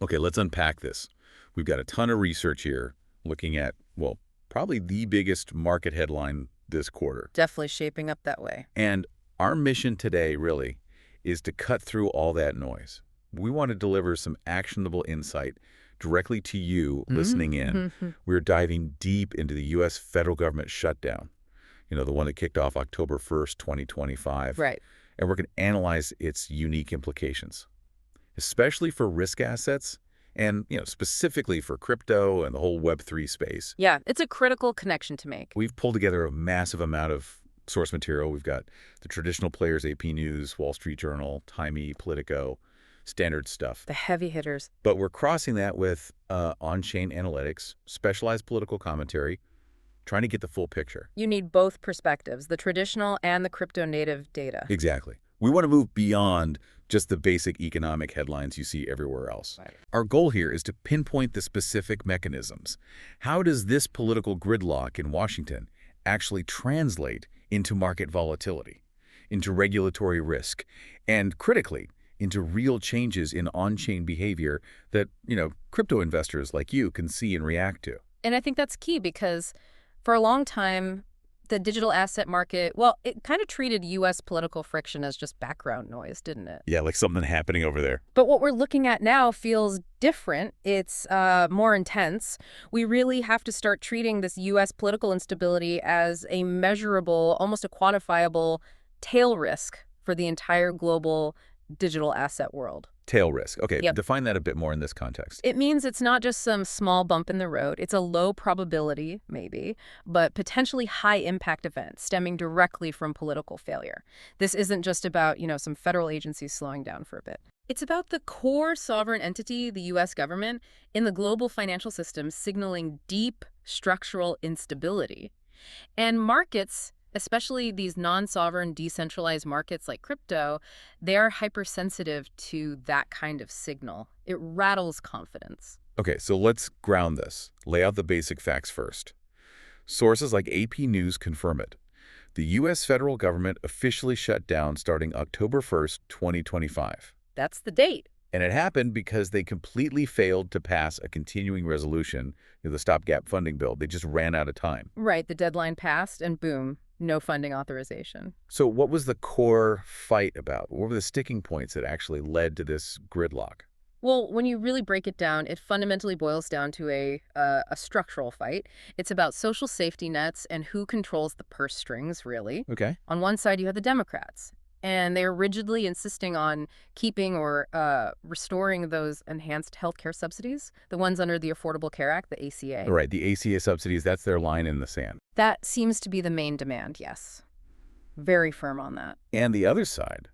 Okay, let's unpack this. We've got a ton of research here looking at, well, probably the biggest market headline this quarter. Definitely shaping up that way. And our mission today, really, is to cut through all that noise. We want to deliver some actionable insight directly to you listening in. We're diving deep into the U.S. federal government shutdown, the one that kicked off October 1st, 2025. Right. And we're going to analyze its unique implications, especially for risk assets and, specifically for crypto and the whole Web3 space. Yeah, it's a critical connection to make. We've pulled together a massive amount of source material. We've got the traditional players, AP News, Wall Street Journal, Time E, Politico, standard stuff. The heavy hitters. But we're crossing that with on-chain analytics, specialized political commentary, trying to get the full picture. You need both perspectives, the traditional and the crypto-native data. Exactly. We want to move beyond just the basic economic headlines you see everywhere else. Right. Our goal here is to pinpoint the specific mechanisms. How does this political gridlock in Washington actually translate into market volatility, into regulatory risk, and critically, into real changes in on-chain behavior that, crypto investors like you can see and react to? And I think that's key because for a long time, the digital asset market, well, it kind of treated U.S. political friction as just background noise, didn't it? Yeah, like something happening over there. But what we're looking at now feels different. It's more intense. We really have to start treating this U.S. political instability as a measurable, almost a quantifiable tail risk for the entire global digital asset world. Tail risk. Okay, Yep. Define that a bit more in this context. It means it's not just some small bump in the road. It's a low probability, maybe, but potentially high impact event stemming directly from political failure. This isn't just about, some federal agencies slowing down for a bit. It's about the core sovereign entity, the U.S. government, in the global financial system signaling deep structural instability. And markets, especially these non-sovereign decentralized markets like crypto, they're hypersensitive to that kind of signal. It rattles confidence. Okay, so let's ground this. Lay out the basic facts first. Sources like AP News confirm it. The U.S. federal government officially shut down starting October 1st, 2025. That's the date. And it happened because they completely failed to pass a continuing resolution, the stopgap funding bill. They just ran out of time. Right, the deadline passed and boom, no funding authorization. So what was the core fight about? What were the sticking points that actually led to this gridlock? Well, when you really break it down, it fundamentally boils down to a structural fight. It's about social safety nets and who controls the purse strings, really. Okay. On one side, you have the Democrats, and they're rigidly insisting on keeping or restoring those enhanced healthcare subsidies, the ones under the Affordable Care Act, the ACA. Right, the ACA subsidies, that's their line in the sand. That seems to be the main demand, yes. Very firm on that. And the other side,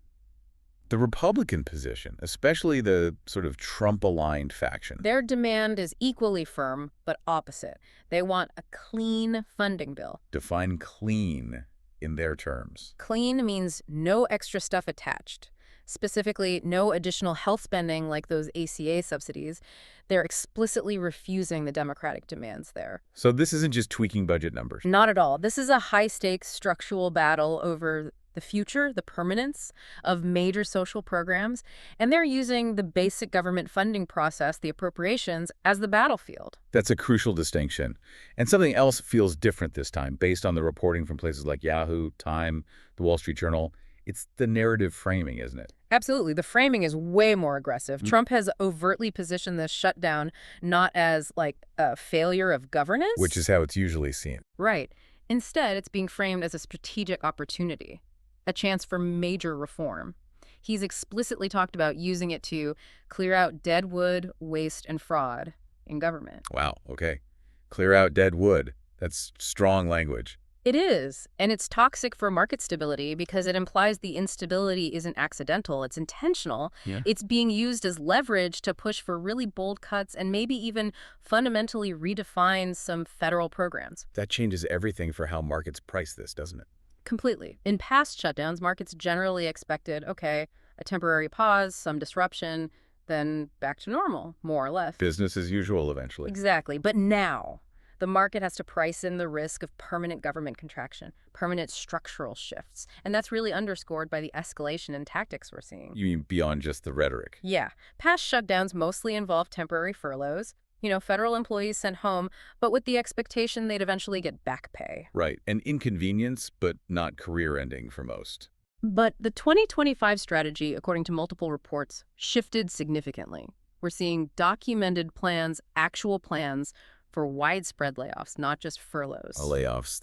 the Republican position, especially the sort of Trump-aligned faction. Their demand is equally firm, but opposite. They want a clean funding bill. Define clean in their terms. Clean means no extra stuff attached. Specifically, no additional health spending like those ACA subsidies. They're explicitly refusing the Democratic demands there. So this isn't just tweaking budget numbers. Not at all. This is a high-stakes structural battle over the future, the permanence of major social programs, and they're using the basic government funding process, the appropriations, as the battlefield. That's a crucial distinction. And something else feels different this time, based on the reporting from places like Yahoo, Time, the Wall Street Journal. It's the narrative framing, isn't it? Absolutely. The framing is way more aggressive. Trump has overtly positioned this shutdown not as like a failure of governance. Which is how it's usually seen. Right. Instead, it's being framed as a strategic opportunity, a chance for major reform. He's explicitly talked about using it to clear out dead wood, waste, and fraud in government. Wow, okay. Clear out dead wood. That's strong language. It is, and it's toxic for market stability because it implies the instability isn't accidental, it's intentional. Yeah. It's being used as leverage to push for really bold cuts and maybe even fundamentally redefine some federal programs. That changes everything for how markets price this, doesn't it? Completely. In past shutdowns, markets generally expected, okay, a temporary pause, some disruption, then back to normal, more or less. Business as usual eventually. Exactly. But now, The market has to price in the risk of permanent government contraction, permanent structural shifts. And that's really underscored by the escalation in tactics we're seeing. You mean beyond just the rhetoric? Yeah, past shutdowns mostly involved temporary furloughs. Federal employees sent home, but with the expectation they'd eventually get back pay. Right, an inconvenience, but not career-ending for most. But the 2025 strategy, according to multiple reports, shifted significantly. We're seeing documented plans, actual plans for widespread layoffs, not just furloughs. Layoffs,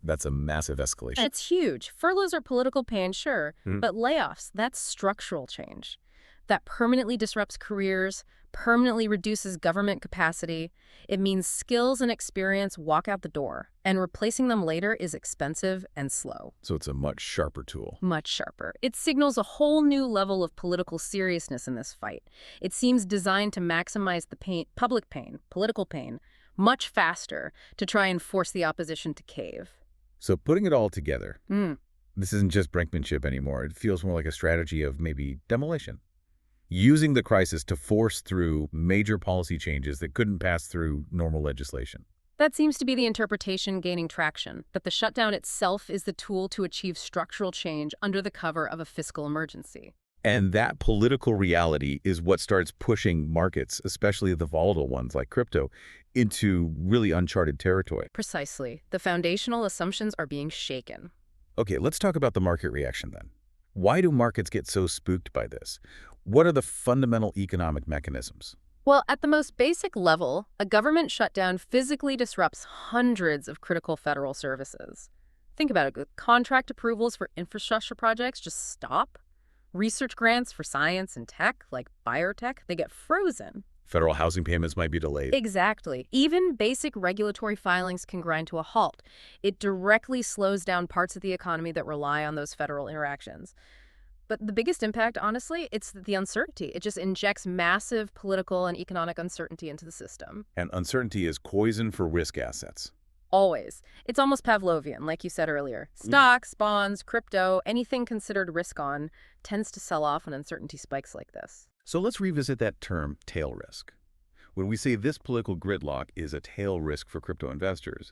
that's a massive escalation. It's huge. Furloughs are political pain, sure, but layoffs, that's structural change. That permanently disrupts careers, permanently reduces government capacity. It means skills and experience walk out the door, and replacing them later is expensive and slow. So it's a much sharper tool. Much sharper. It signals a whole new level of political seriousness in this fight. It seems designed to maximize the pain, public pain, political pain, much faster to try and force the opposition to cave. So putting it all together, this isn't just brinkmanship anymore. It feels more like a strategy of maybe demolition. Using the crisis to force through major policy changes that couldn't pass through normal legislation. That seems to be the interpretation gaining traction, that the shutdown itself is the tool to achieve structural change under the cover of a fiscal emergency. And that political reality is what starts pushing markets, especially the volatile ones like crypto, into really uncharted territory. Precisely. The foundational assumptions are being shaken. Okay, let's talk about the market reaction then. Why do markets get so spooked by this? What are the fundamental economic mechanisms? Well, at the most basic level, a government shutdown physically disrupts hundreds of critical federal services. Think about it. Contract approvals for infrastructure projects just stop. Research grants for science and tech, like biotech, they get frozen. Federal housing payments might be delayed. Exactly. Even basic regulatory filings can grind to a halt. It directly slows down parts of the economy that rely on those federal interactions. But the biggest impact, honestly, it's the uncertainty. It just injects massive political and economic uncertainty into the system. And uncertainty is poison for risk assets. Always. It's almost Pavlovian, like you said earlier. Stocks, bonds, crypto, anything considered risk-on tends to sell off when uncertainty spikes like this. So let's revisit that term, tail risk. When we say this political gridlock is a tail risk for crypto investors,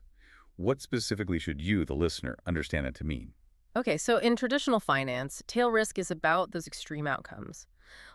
what specifically should you, the listener, understand it to mean? Okay, so in traditional finance, tail risk is about those extreme outcomes.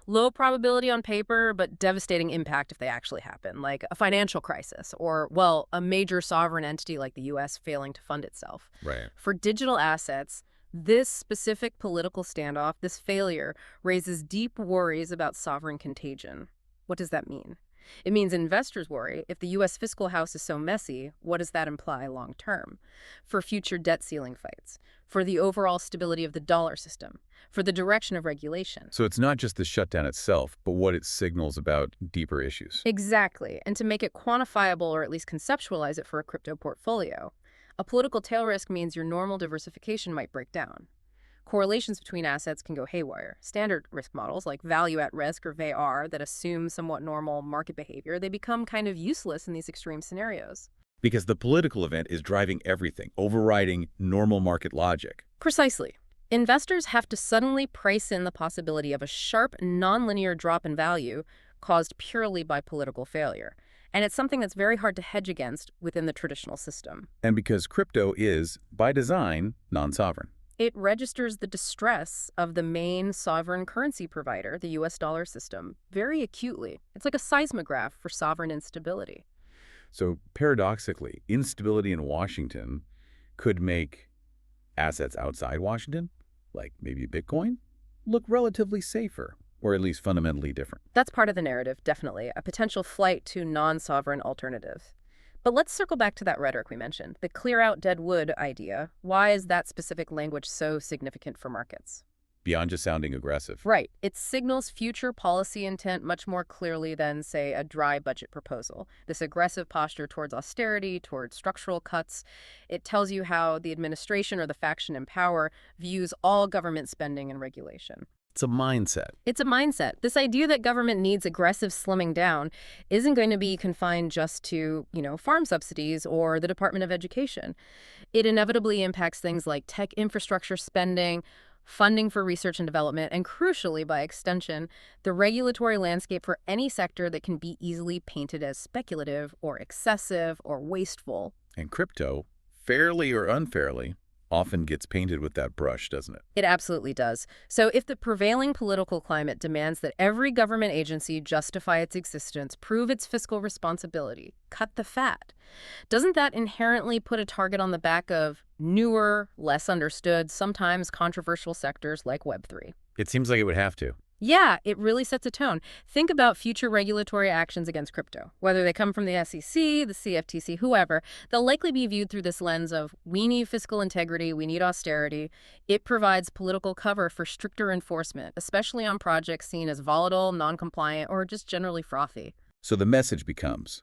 Low probability on paper, but devastating impact if they actually happen, like a financial crisis or, well, a major sovereign entity like the U.S. failing to fund itself. Right. For digital assets, this specific political standoff, this failure, raises deep worries about sovereign contagion. What does that mean? It means investors worry, if the U.S. fiscal house is so messy, what does that imply long term? For future debt ceiling fights, for the overall stability of the dollar system, for the direction of regulation. So it's not just the shutdown itself, but what it signals about deeper issues. Exactly, and to make it quantifiable or at least conceptualize it for a crypto portfolio. A political tail risk means your normal diversification might break down. Correlations between assets can go haywire. Standard risk models like value at risk or VAR that assume somewhat normal market behavior, they become kind of useless in these extreme scenarios. Because the political event is driving everything, overriding normal market logic. Precisely. Investors have to suddenly price in the possibility of a sharp, nonlinear drop in value caused purely by political failure. And it's something that's very hard to hedge against within the traditional system. And because crypto is, by design, non-sovereign. It registers the distress of the main sovereign currency provider, the U.S. dollar system, very acutely. It's like a seismograph for sovereign instability. So paradoxically, instability in Washington could make assets outside Washington, like maybe Bitcoin, look relatively safer, or at least fundamentally different. That's part of the narrative, definitely, a potential flight to non-sovereign alternatives. But let's circle back to that rhetoric we mentioned, the clear out dead wood idea. Why is that specific language so significant for markets? Beyond just sounding aggressive. Right. It signals future policy intent much more clearly than, say, a dry budget proposal. This aggressive posture towards austerity, towards structural cuts, it tells you how the administration or the faction in power views all government spending and regulation. It's a mindset. It's a mindset. This idea that government needs aggressive slimming down isn't going to be confined just to, farm subsidies or the Department of Education. It inevitably impacts things like tech infrastructure spending, funding for research and development, and crucially, by extension, the regulatory landscape for any sector that can be easily painted as speculative or excessive or wasteful. And crypto, fairly or unfairly, often gets painted with that brush, doesn't it? It absolutely does. So if the prevailing political climate demands that every government agency justify its existence, prove its fiscal responsibility, cut the fat, doesn't that inherently put a target on the back of newer, less understood, sometimes controversial sectors like Web3? It seems like it would have to. Yeah, it really sets a tone. Think about future regulatory actions against crypto. Whether they come from the SEC, the CFTC, whoever, they'll likely be viewed through this lens of, we need fiscal integrity, we need austerity. It provides political cover for stricter enforcement, especially on projects seen as volatile, non-compliant, or just generally frothy. So the message becomes,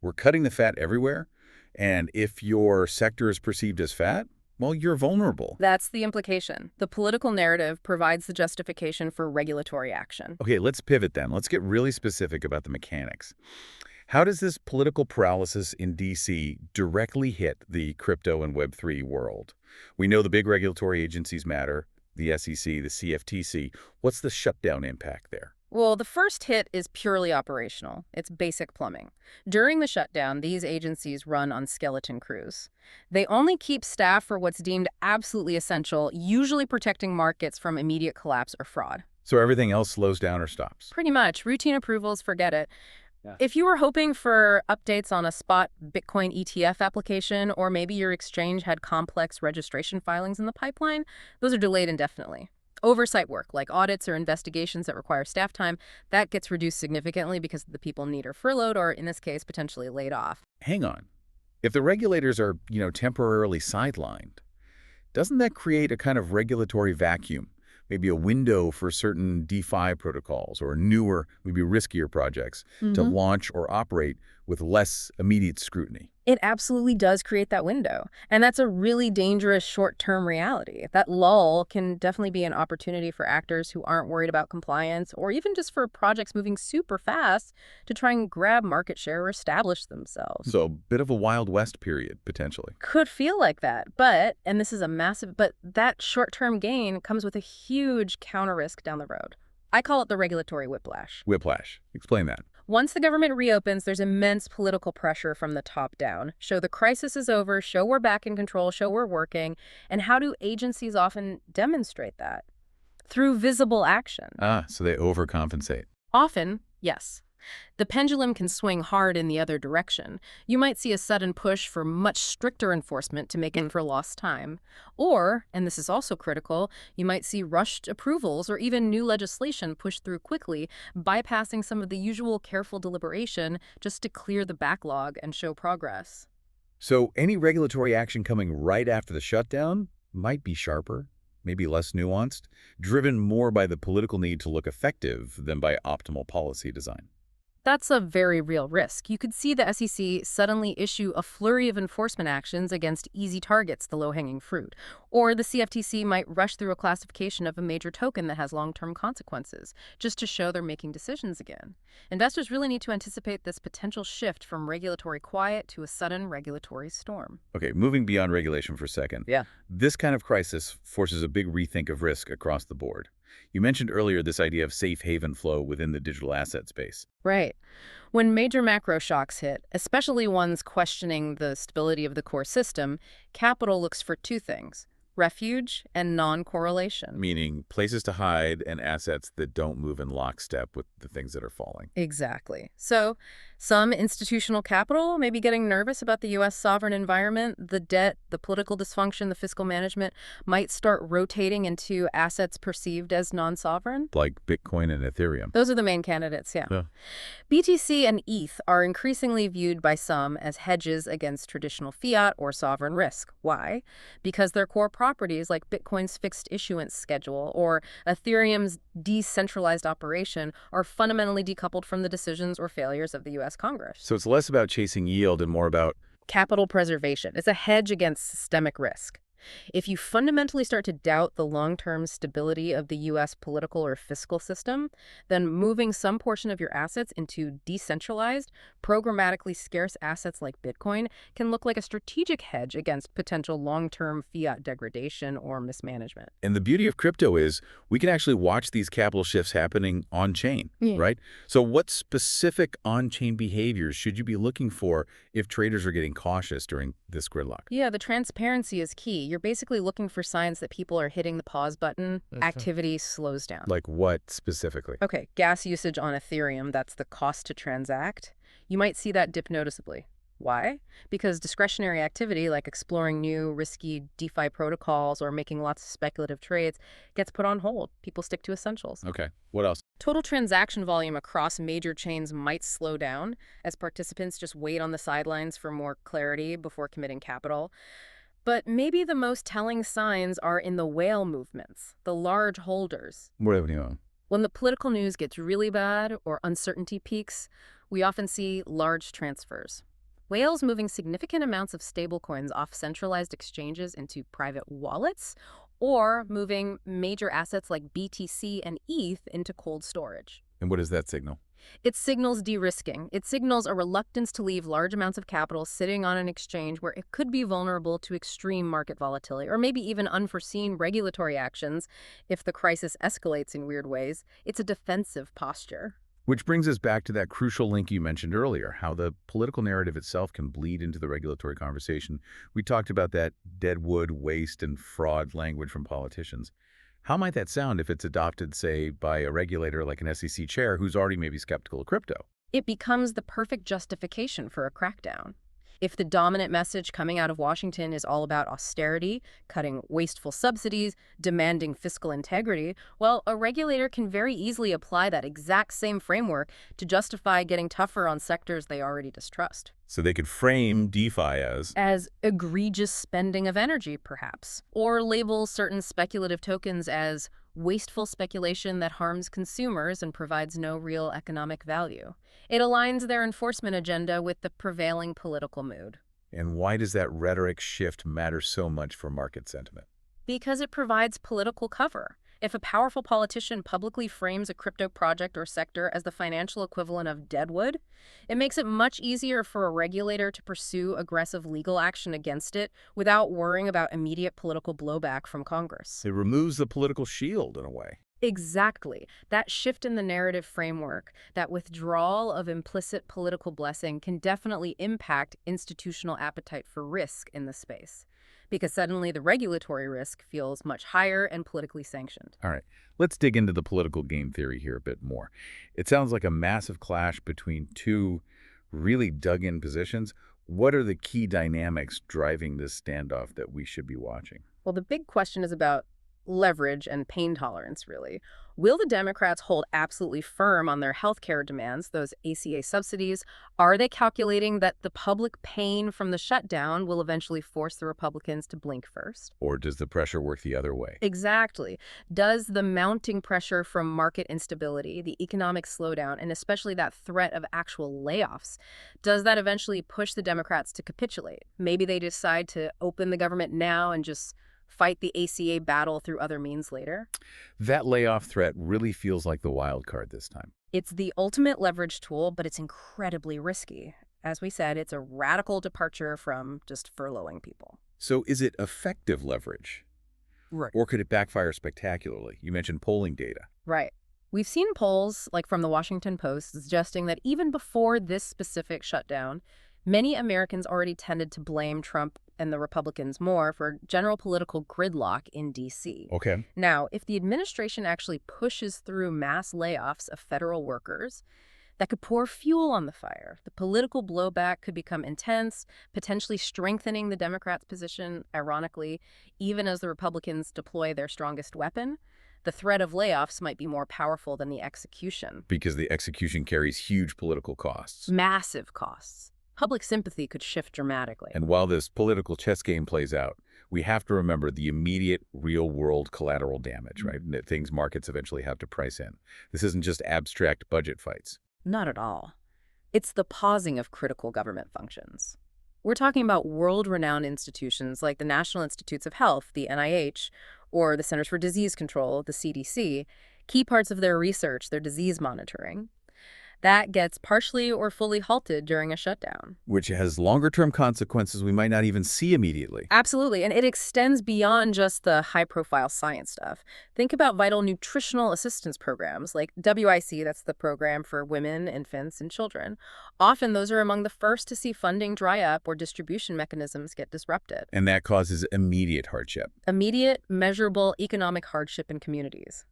we're cutting the fat everywhere, and if your sector is perceived as fat, well, you're vulnerable. That's the implication. The political narrative provides the justification for regulatory action. Okay, let's pivot then. Let's get really specific about the mechanics. How does this political paralysis in D.C. directly hit the crypto and Web3 world? We know the big regulatory agencies matter, the SEC, the CFTC. What's the shutdown impact there? Well, the first hit is purely operational. It's basic plumbing. During the shutdown, these agencies run on skeleton crews. They only keep staff for what's deemed absolutely essential, usually protecting markets from immediate collapse or fraud. So everything else slows down or stops? Pretty much. Routine approvals, forget it. Yeah. If you were hoping for updates on a spot Bitcoin ETF application, or maybe your exchange had complex registration filings in the pipeline, those are delayed indefinitely. Oversight work, like audits or investigations that require staff time, that gets reduced significantly because the people need are furloughed or, in this case, potentially laid off. Hang on. If the regulators are, temporarily sidelined, doesn't that create a kind of regulatory vacuum? Maybe a window for certain DeFi protocols or newer, maybe riskier projects to launch or operate with less immediate scrutiny. It absolutely does create that window. And that's a really dangerous short-term reality. That lull can definitely be an opportunity for actors who aren't worried about compliance, or even just for projects moving super fast to try and grab market share or establish themselves. So a bit of a Wild West period, potentially. Could feel like that, but, and this is a massive, but that short-term gain comes with a huge counter risk down the road. I call it the regulatory whiplash. Whiplash. Explain that. Once the government reopens, there's immense political pressure from the top down. Show the crisis is over, show we're back in control, show we're working. And how do agencies often demonstrate that? Through visible action. So they overcompensate. Often, yes. The pendulum can swing hard in the other direction. You might see a sudden push for much stricter enforcement to make in for lost time. Or, and this is also critical, you might see rushed approvals or even new legislation pushed through quickly, bypassing some of the usual careful deliberation just to clear the backlog and show progress. So any regulatory action coming right after the shutdown might be sharper, maybe less nuanced, driven more by the political need to look effective than by optimal policy design. That's a very real risk. You could see the SEC suddenly issue a flurry of enforcement actions against easy targets, the low-hanging fruit. Or the CFTC might rush through a classification of a major token that has long-term consequences, just to show they're making decisions again. Investors really need to anticipate this potential shift from regulatory quiet to a sudden regulatory storm. Okay, moving beyond regulation for a second. Yeah. This kind of crisis forces a big rethink of risk across the board. You mentioned earlier this idea of safe haven flow within the digital asset space. Right. When major macro shocks hit, especially ones questioning the stability of the core system, capital looks for two things: refuge and non-correlation. Meaning places to hide and assets that don't move in lockstep with the things that are falling. Exactly. So some institutional capital may be getting nervous about the U.S. sovereign environment. The debt, the political dysfunction, the fiscal management might start rotating into assets perceived as non-sovereign. Like Bitcoin and Ethereum. Those are the main candidates, yeah. BTC and ETH are increasingly viewed by some as hedges against traditional fiat or sovereign risk. Why? Because their core properties like Bitcoin's fixed issuance schedule or Ethereum's decentralized operation are fundamentally decoupled from the decisions or failures of the U.S. Congress. So it's less about chasing yield and more about capital preservation. It's a hedge against systemic risk. If you fundamentally start to doubt the long-term stability of the U.S. political or fiscal system, then moving some portion of your assets into decentralized, programmatically scarce assets like Bitcoin can look like a strategic hedge against potential long-term fiat degradation or mismanagement. And the beauty of crypto is we can actually watch these capital shifts happening on-chain, Yeah. right? So what specific on-chain behaviors should you be looking for if traders are getting cautious during this gridlock? Yeah, the transparency is key. You're basically looking for signs that people are hitting the pause button, activity slows down. Like what specifically? Okay, gas usage on Ethereum, that's the cost to transact. You might see that dip noticeably. Why? Because discretionary activity like exploring new, risky DeFi protocols or making lots of speculative trades gets put on hold. People stick to essentials. Okay. What else? Total transaction volume across major chains might slow down as participants just wait on the sidelines for more clarity before committing capital. But maybe the most telling signs are in the whale movements, the large holders. What have you on? When the political news gets really bad or uncertainty peaks, we often see large transfers. Whales moving significant amounts of stablecoins off centralized exchanges into private wallets, or moving major assets like BTC and ETH into cold storage. And what does that signal? It signals de-risking. It signals a reluctance to leave large amounts of capital sitting on an exchange where it could be vulnerable to extreme market volatility, or maybe even unforeseen regulatory actions if the crisis escalates in weird ways. It's a defensive posture. Which brings us back to that crucial link you mentioned earlier, how the political narrative itself can bleed into the regulatory conversation. We talked about that deadwood, waste, and fraud language from politicians. How might that sound if it's adopted, say, by a regulator like an SEC chair who's already maybe skeptical of crypto? It becomes the perfect justification for a crackdown. If the dominant message coming out of Washington is all about austerity, cutting wasteful subsidies, demanding fiscal integrity, well, a regulator can very easily apply that exact same framework to justify getting tougher on sectors they already distrust. So they could frame DeFi As egregious spending of energy, perhaps, or label certain speculative tokens as wasteful speculation that harms consumers and provides no real economic value. It aligns their enforcement agenda with the prevailing political mood. And why does that rhetoric shift matter so much for market sentiment? Because it provides political cover. If a powerful politician publicly frames a crypto project or sector as the financial equivalent of deadwood, it makes it much easier for a regulator to pursue aggressive legal action against it without worrying about immediate political blowback from Congress. It removes the political shield in a way. Exactly. That shift in the narrative framework, that withdrawal of implicit political blessing can definitely impact institutional appetite for risk in the space, because suddenly the regulatory risk feels much higher and politically sanctioned. All right, let's dig into the political game theory here a bit more. It sounds like a massive clash between two really dug-in positions. What are the key dynamics driving this standoff that we should be watching? Well, the big question is about leverage and pain tolerance, really. Will the Democrats hold absolutely firm on their health care demands, those ACA subsidies? Are they calculating that the public pain from the shutdown will eventually force the Republicans to blink first? Or does the pressure work the other way? Exactly. Does the mounting pressure from market instability, the economic slowdown, and especially that threat of actual layoffs, does that eventually push the Democrats to capitulate? Maybe they decide to open the government now and just fight the ACA battle through other means later? That layoff threat really feels like the wild card this time. It's the ultimate leverage tool, but it's incredibly risky. As we said, it's a radical departure from just furloughing people. So is it effective leverage? Right. Or could it backfire spectacularly? You mentioned polling data. Right. We've seen polls, like from the Washington Post, suggesting that even before this specific shutdown, many Americans already tended to blame Trump and the Republicans more for general political gridlock in D.C. Okay. Now, if the administration actually pushes through mass layoffs of federal workers, that could pour fuel on the fire. The political blowback could become intense, potentially strengthening the Democrats' position, ironically, even as the Republicans deploy their strongest weapon. The threat of layoffs might be more powerful than the execution. Because the execution carries huge political costs. Massive costs. Public sympathy could shift dramatically. And while this political chess game plays out, we have to remember the immediate real-world collateral damage, right? And things markets eventually have to price in. This isn't just abstract budget fights. Not at all. It's the pausing of critical government functions. We're talking about world-renowned institutions like the National Institutes of Health, the NIH, or the Centers for Disease Control, the CDC. Key parts of their research, their disease monitoring, that gets partially or fully halted during a shutdown. Which has longer-term consequences we might not even see immediately. Absolutely, and it extends beyond just the high-profile science stuff. Think about vital nutritional assistance programs like WIC, that's the program for women, infants, and children. Often those are among the first to see funding dry up or distribution mechanisms get disrupted. And that causes immediate hardship. Immediate, measurable economic hardship in communities.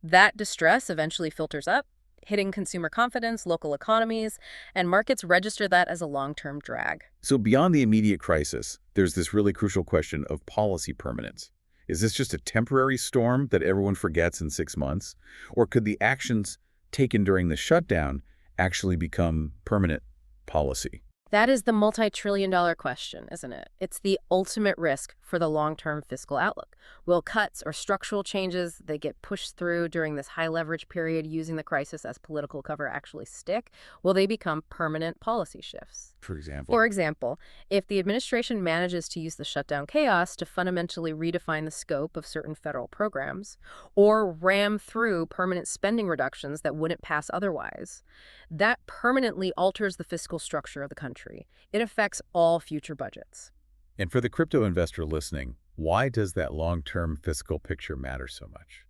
That distress eventually filters up, hitting consumer confidence, local economies, and markets register that as a long-term drag. So beyond the immediate crisis, there's this really crucial question of policy permanence. Is this just a temporary storm that everyone forgets in 6 months? Or could the actions taken during the shutdown actually become permanent policy? That is the multi-trillion-dollar question, isn't it? It's the ultimate risk for the long-term fiscal outlook. Will cuts or structural changes that get pushed through during this high-leverage period using the crisis as political cover actually stick? Will they become permanent policy shifts? For example, If the administration manages to use the shutdown chaos to fundamentally redefine the scope of certain federal programs, or ram through permanent spending reductions that wouldn't pass otherwise, that permanently alters the fiscal structure of the country. It affects all future budgets. and for the crypto investor listening, why does that long-term fiscal picture matter so much?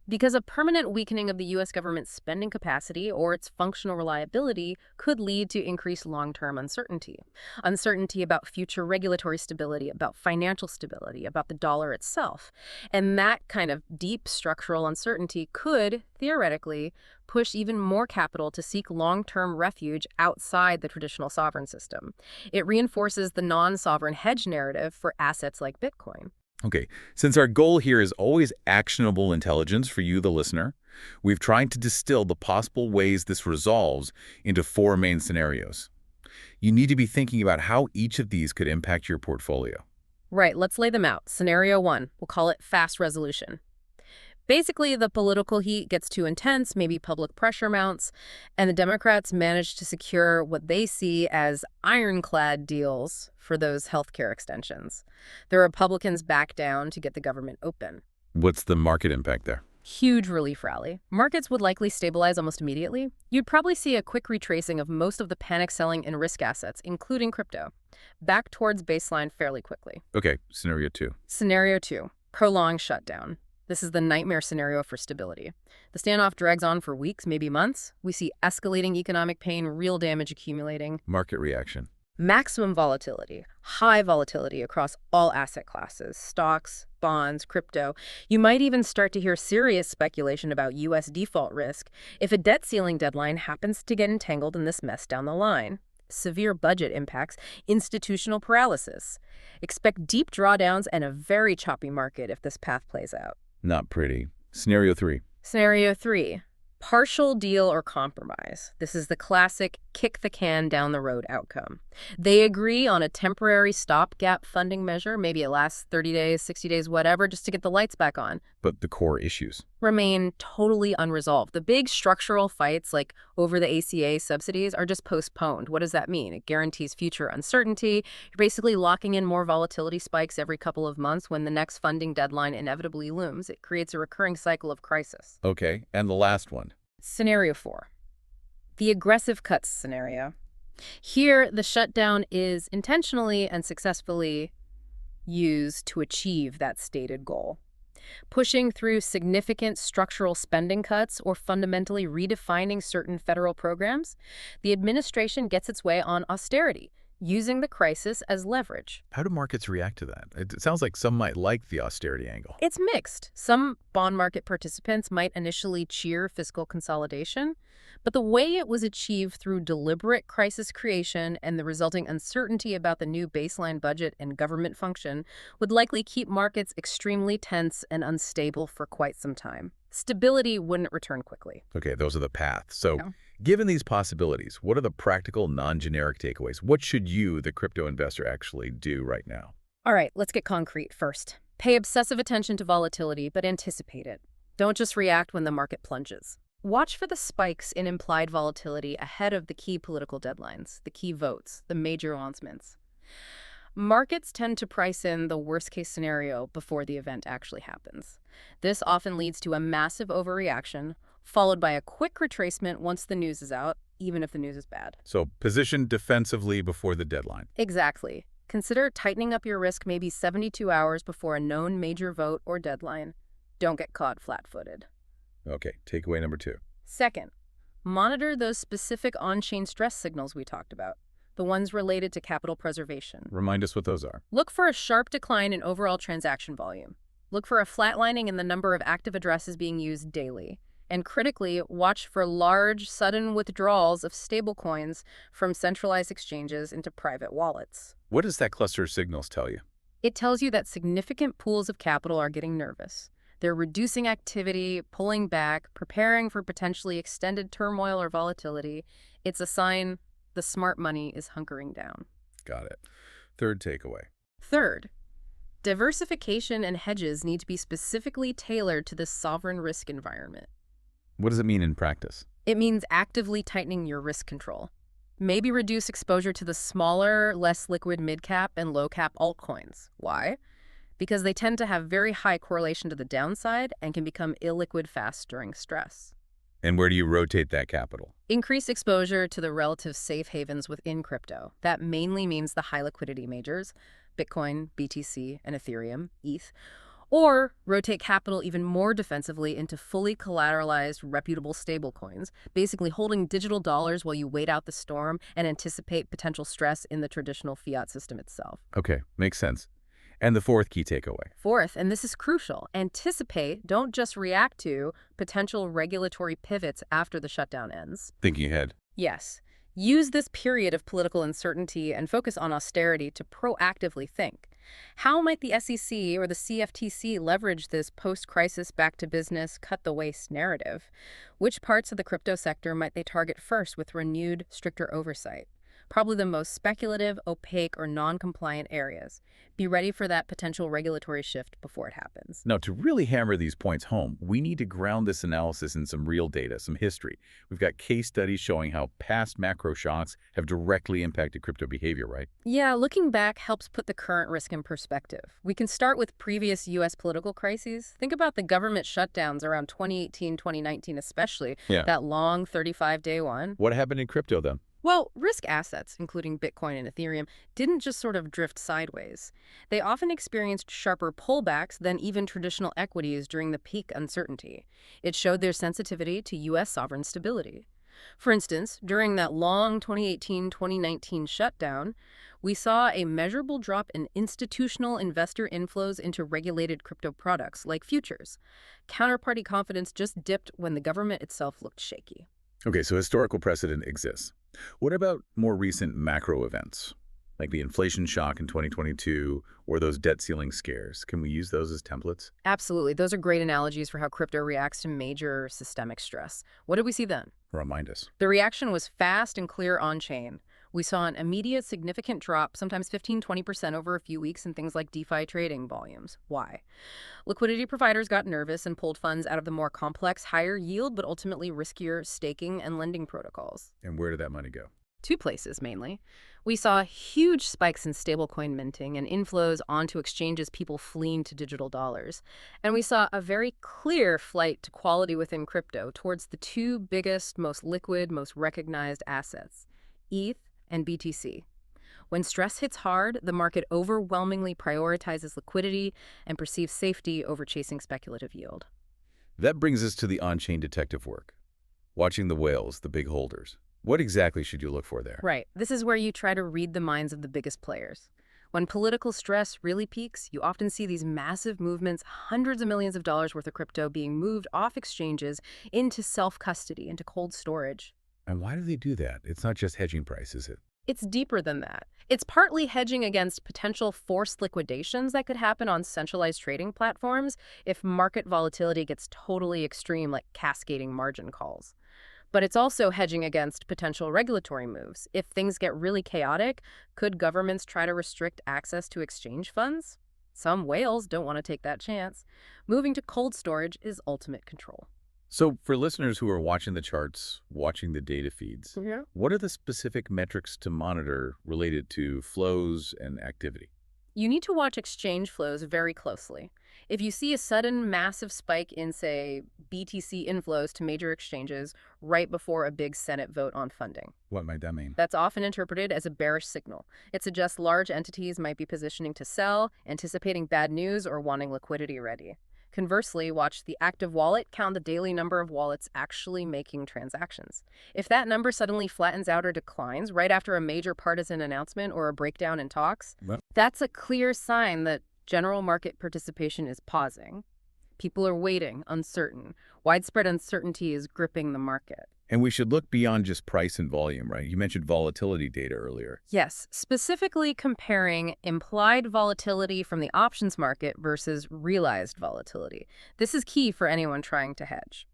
Because a permanent weakening of the U.S. government's spending capacity or its functional reliability could lead to increased long-term uncertainty. Uncertainty about future regulatory stability, about financial stability, about the dollar itself. And that kind of deep structural uncertainty could, theoretically, push even more capital to seek long-term refuge outside the traditional sovereign system. It reinforces the non-sovereign hedge narrative for assets like Bitcoin. Okay, since our goal here is always actionable intelligence for you, the listener, we've tried to distill the possible ways this resolves into 4 main scenarios. You need to be thinking about how each of these could impact your portfolio. Right, let's lay them out. Scenario 1, we'll call it fast resolution. Basically, the political heat gets too intense, maybe public pressure mounts, and the Democrats manage to secure what they see as ironclad deals for those healthcare extensions. The Republicans back down to get the government open. What's the market impact there? Huge relief rally. Markets would likely stabilize almost immediately. You'd probably see a quick retracing of most of the panic selling in risk assets, including crypto, back towards baseline fairly quickly. Okay, scenario 2. Scenario 2, prolonged shutdown. This is the nightmare scenario for stability. The standoff drags on for weeks, maybe months. We see escalating economic pain, real damage accumulating. Market reaction. Maximum volatility, high volatility across all asset classes, stocks, bonds, crypto. You might even start to hear serious speculation about U.S. default risk if a debt ceiling deadline happens to get entangled in this mess down the line. Severe budget impacts, institutional paralysis. Expect deep drawdowns and a very choppy market if this path plays out. Not pretty. Scenario 3. Scenario 3, partial deal or compromise. This is the classic kick the can down the road outcome. They agree on a temporary stopgap funding measure, maybe it lasts 30 days, 60 days, whatever, just to get the lights back on. But the core issues. Remain totally unresolved. The big structural fights, like over the ACA subsidies, are just postponed. What does that mean? It guarantees future uncertainty. You're basically locking in more volatility spikes every couple of months when the next funding deadline inevitably looms. It creates a recurring cycle of crisis. Okay, and the last one. Scenario 4, the aggressive cuts scenario. Here, the shutdown is intentionally and successfully used to achieve that stated goal. Pushing through significant structural spending cuts or fundamentally redefining certain federal programs, the administration gets its way on austerity, using the crisis as leverage. How do markets react to that? It sounds like some might like the austerity angle. It's mixed. Some bond market participants might initially cheer fiscal consolidation, but the way it was achieved through deliberate crisis creation and the resulting uncertainty about the new baseline budget and government function would likely keep markets extremely tense and unstable for quite some time. Stability wouldn't return quickly. Okay, those are the paths. So, Yeah. given these possibilities, what are the practical, non-generic takeaways? What should you, the crypto investor, actually do right now? All right, let's get concrete first. Pay obsessive attention to volatility, but anticipate it. Don't just react when the market plunges. Watch for the spikes in implied volatility ahead of the key political deadlines, the key votes, the major announcements. Markets tend to price in the worst-case scenario before the event actually happens. This often leads to a massive overreaction, followed by a quick retracement once the news is out, even if the news is bad. So position defensively before the deadline. Exactly. Consider tightening up your risk maybe 72 hours before a known major vote or deadline. Don't get caught flat-footed. Okay, takeaway number 2. Second, monitor those specific on-chain stress signals we talked about, the ones related to capital preservation. Remind us what those are. Look for a sharp decline in overall transaction volume. Look for a flatlining in the number of active addresses being used daily. And critically, watch for large, sudden withdrawals of stablecoins from centralized exchanges into private wallets. What does that cluster of signals tell you? It tells you that significant pools of capital are getting nervous. They're reducing activity, pulling back, preparing for potentially extended turmoil or volatility. It's a sign the smart money is hunkering down. Got it. Third takeaway. Third, diversification and hedges need to be specifically tailored to this sovereign risk environment. What does it mean in practice? It means actively tightening your risk control. Maybe reduce exposure to the smaller, less liquid mid-cap and low-cap altcoins. Why? Because they tend to have very high correlation to the downside and can become illiquid fast during stress. And where do you rotate that capital? Increase exposure to the relative safe havens within crypto. That mainly means the high liquidity majors, Bitcoin, BTC, and Ethereum, ETH. Or rotate capital even more defensively into fully collateralized, reputable stablecoins, basically holding digital dollars while you wait out the storm and anticipate potential stress in the traditional fiat system itself. Okay, makes sense. And the fourth key takeaway. Fourth, and this is crucial, anticipate, don't just react to, potential regulatory pivots after the shutdown ends. Thinking ahead. Yes. Use this period of political uncertainty and focus on austerity to proactively think. How might the SEC or the CFTC leverage this post-crisis back-to-business, cut-the-waste narrative? Which parts of the crypto sector might they target first with renewed, stricter oversight? Probably the most speculative, opaque, or non-compliant areas. Be ready for that potential regulatory shift before it happens. Now, to really hammer these points home, we need to ground this analysis in some real data, some history. We've got case studies showing how past macro shocks have directly impacted crypto behavior, right? Yeah, looking back helps put the current risk in perspective. We can start with previous U.S. political crises. Think about the government shutdowns around 2018, 2019 especially, that long 35-day one. What happened in crypto, then? Well, risk assets, including Bitcoin and Ethereum, didn't just sort of drift sideways. They often experienced sharper pullbacks than even traditional equities during the peak uncertainty. It showed their sensitivity to U.S. sovereign stability. For instance, during that long 2018-2019 shutdown, we saw a measurable drop in institutional investor inflows into regulated crypto products like futures. Counterparty confidence just dipped when the government itself looked shaky. Okay, so historical precedent exists. What about more recent macro events, like the inflation shock in 2022 or those debt ceiling scares? Can we use those as templates? Absolutely. Those are great analogies for how crypto reacts to major systemic stress. What did we see then? Remind us. The reaction was fast and clear on-chain. We saw an immediate significant drop, sometimes 15–20% over a few weeks in things like DeFi trading volumes. Why? Liquidity providers got nervous and pulled funds out of the more complex, higher yield, but ultimately riskier staking and lending protocols. And where did that money go? Two places, mainly. We saw huge spikes in stablecoin minting and inflows onto exchanges, people fleeing to digital dollars. And we saw a very clear flight to quality within crypto towards the two biggest, most liquid, most recognized assets, ETH and BTC. When stress hits hard, the market overwhelmingly prioritizes liquidity and perceives safety over chasing speculative yield. That brings us to the on-chain detective work. Watching the whales, the big holders. What exactly should you look for there? Right. This is where you try to read the minds of the biggest players. When political stress really peaks, you often see these massive movements, hundreds of millions of dollars worth of crypto being moved off exchanges into self-custody, into cold storage. And why do they do that? It's not just hedging price, is it? It's deeper than that. It's partly hedging against potential forced liquidations that could happen on centralized trading platforms if market volatility gets totally extreme, like cascading margin calls. But it's also hedging against potential regulatory moves. If things get really chaotic, could governments try to restrict access to exchange funds? Some whales don't want to take that chance. Moving to cold storage is ultimate control. So for listeners who are watching the charts, watching the data feeds, Yeah. what are the specific metrics to monitor related to flows and activity? You need to watch exchange flows very closely. If you see a sudden massive spike in, say, BTC inflows to major exchanges right before a big Senate vote on funding, What might that mean? that's often interpreted as a bearish signal. It suggests large entities might be positioning to sell, anticipating bad news, or wanting liquidity ready. Conversely, watch the active wallet, count the daily number of wallets actually making transactions. If that number suddenly flattens out or declines right after a major partisan announcement or a breakdown in talks, Well, that's a clear sign that general market participation is pausing. People are waiting, uncertain. Widespread uncertainty is gripping the market. and we should look beyond just price and volume, right? You mentioned volatility data earlier. Yes, specifically comparing implied volatility from the options market versus realized volatility. This is key for anyone trying to hedge.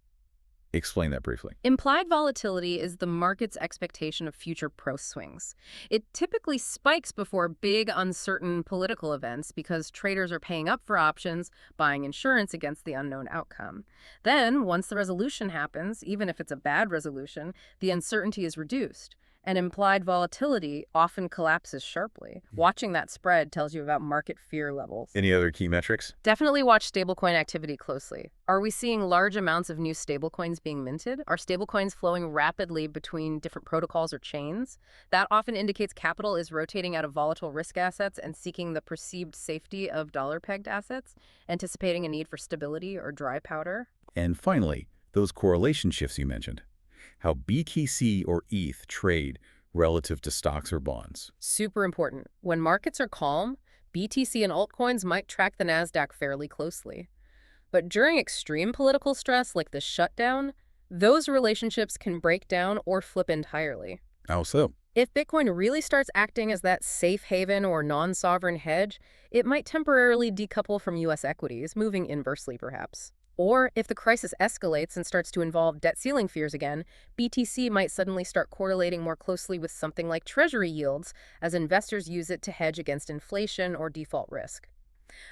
Explain that briefly. Implied volatility is the market's expectation of future price swings. It typically spikes before big, uncertain political events because traders are paying up for options, buying insurance against the unknown outcome. Then, once the resolution happens, even if it's a bad resolution, the uncertainty is reduced. And implied volatility often collapses sharply. Watching that spread tells you about market fear levels. Any other key metrics? Definitely watch stablecoin activity closely. Are we seeing large amounts of new stablecoins being minted? Are stablecoins flowing rapidly between different protocols or chains? That often indicates capital is rotating out of volatile risk assets and seeking the perceived safety of dollar-pegged assets, anticipating a need for stability or dry powder. And finally, those correlation shifts you mentioned. How BTC or ETH trade relative to stocks or bonds. Super important. When markets are calm, BTC and altcoins might track the Nasdaq fairly closely. But during extreme political stress like the shutdown, those relationships can break down or flip entirely. How so? If Bitcoin really starts acting as that safe haven or non-sovereign hedge, it might temporarily decouple from U.S. equities, moving inversely perhaps. Or if the crisis escalates and starts to involve debt ceiling fears again, BTC might suddenly start correlating more closely with something like treasury yields as investors use it to hedge against inflation or default risk.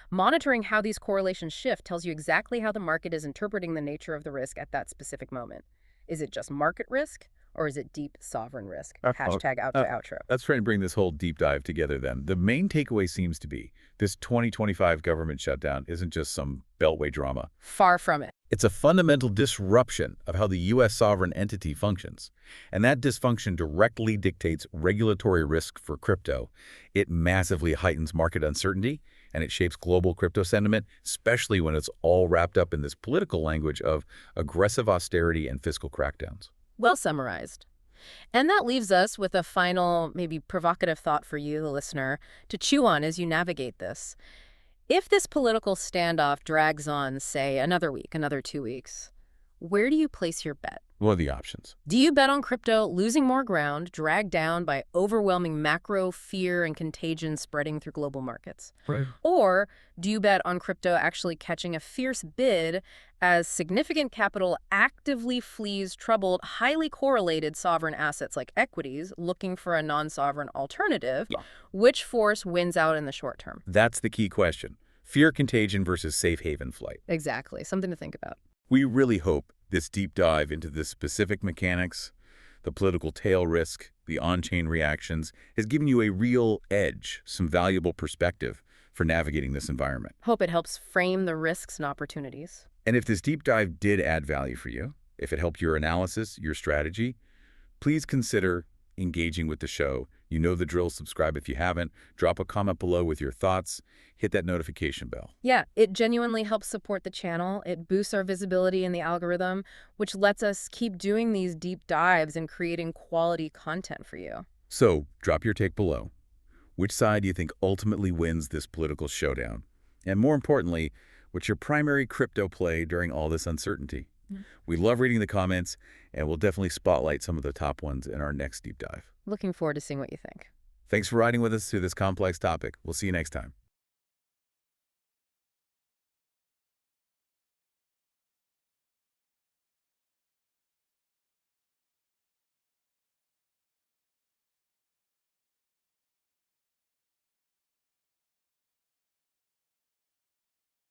Monitoring how these correlations shift tells you exactly how the market is interpreting the nature of the risk at that specific moment. Is it just market risk, or is it deep sovereign risk? Hashtag out to outro. Let's try and bring this whole deep dive together then. The main takeaway seems to be this 2025 government shutdown isn't just some beltway drama. Far from it. It's a fundamental disruption of how the U.S. sovereign entity functions. And that dysfunction directly dictates regulatory risk for crypto. It massively heightens market uncertainty, and it shapes global crypto sentiment, especially when it's all wrapped up in this political language of aggressive austerity and fiscal crackdowns. Well summarized. And that leaves us with a final, maybe provocative thought for you, the listener, to chew on as you navigate this. If this political standoff drags on, say, another week, another 2 weeks, where do you place your bet? What are the options? Do you bet on crypto losing more ground, dragged down by overwhelming macro fear and contagion spreading through global markets? Right. Or do you bet on crypto actually catching a fierce bid as significant capital actively flees troubled, highly correlated sovereign assets like equities, looking for a non-sovereign alternative? Yeah. Which force wins out in the short term? That's the key question. Fear contagion versus safe haven flight. Exactly. Something to think about. We really hope this deep dive into the specific mechanics, the political tail risk, the on-chain reactions, has given you a real edge, some valuable perspective for navigating this environment. Hope it helps frame the risks and opportunities. And if this deep dive did add value for you, if it helped your analysis, your strategy, please consider engaging with the show. You know the drill. Subscribe if you haven't. Drop a comment below with your thoughts. Hit that notification bell. Yeah, it genuinely helps support the channel. It boosts our visibility in the algorithm, which lets us keep doing these deep dives and creating quality content for you. So, drop your take below. Which side do you think ultimately wins this political showdown? And more importantly, what's your primary crypto play during all this uncertainty? We love reading the comments, and we'll definitely spotlight some of the top ones in our next deep dive. Looking forward to seeing what you think. Thanks for riding with us through this complex topic. We'll see you next time.